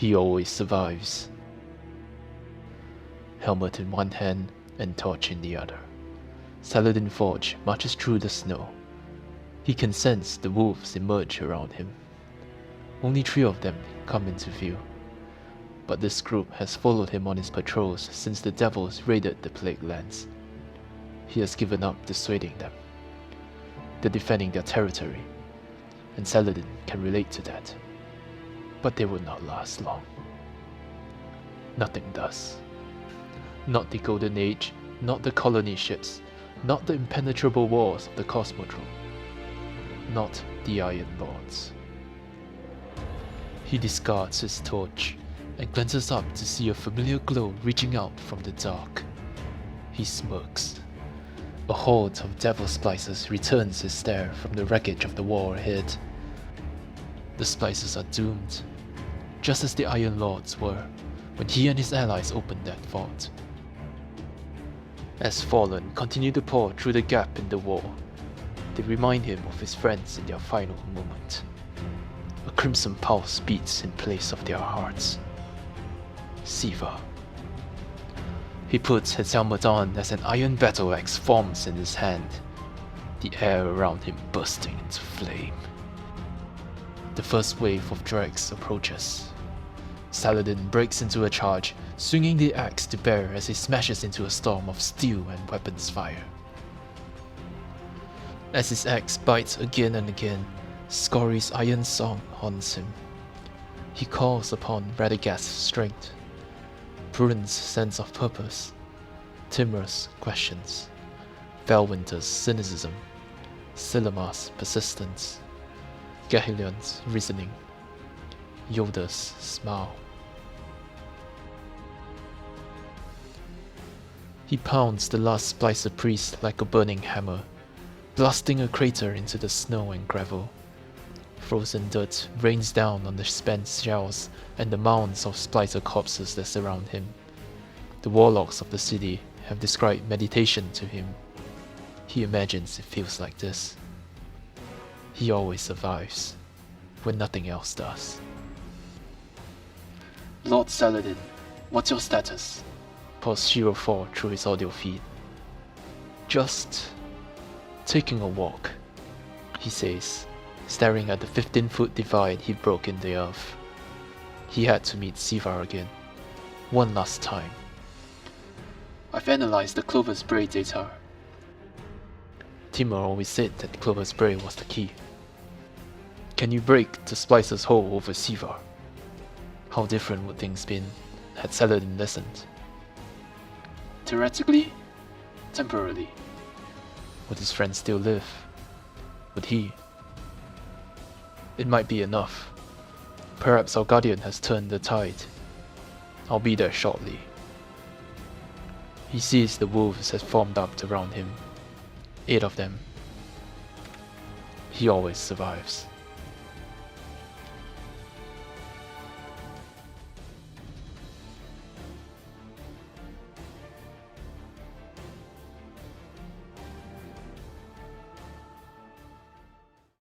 He always survives. Helmet in one hand and torch in the other, Saladin Forge marches through the snow. He can sense the wolves emerge around him. Only 3 of them come into view, but this group has followed him on his patrols since the devils raided the Plague Lands. He has given up dissuading them. They're defending their territory, and Saladin can relate to that. But they will not last long. Nothing does. Not the Golden Age, not the colony ships, not the impenetrable walls of the Cosmodrome, not the Iron Lords. He discards his torch and glances up to see a familiar glow reaching out from the dark. He smirks. A horde of devil splicers returns his stare from the wreckage of the war ahead. The splicers are doomed, just as the Iron Lords were when he and his allies opened that vault. As Fallen continue to pour through the gap in the wall, they remind him of his friends in their final moment. A crimson pulse beats in place of their hearts. Siva. He puts his helmet on as an iron battle axe forms in his hand, the air around him bursting into flame. The first wave of dregs approaches. Saladin breaks into a charge, swinging the axe to bear as he smashes into a storm of steel and weapons fire. As his axe bites again and again, Scory's iron song haunts him. He calls upon Radagast's strength, Purin's sense of purpose, Timur's questions, Felwinter's cynicism, Silimar's persistence, Gahilion's reasoning, Yoda's smile. He pounds the last Splicer priest like a burning hammer, blasting a crater into the snow and gravel. Frozen dirt rains down on the spent shells and the mounds of Splicer corpses that surround him. The warlocks of the city have described meditation to him. He imagines it feels like this. He always survives, when nothing else does. Lord Saladin, what's your status? Pours Shiro 4 through his audio feed. Just taking a walk, he says, staring at the 15-foot divide he broke in the earth. He had to meet Siva again, one last time. I've analyzed the Clover Spray data. Timur always said that Clover Spray was the key. Can you break the Splicer's hold over Siva? How different would things been had Saladin listened? Theoretically, temporarily. Would his friend still live? Would he? It might be enough. Perhaps our guardian has turned the tide. I'll be there shortly. He sees the wolves have formed up around him. 8 of them. He always survives.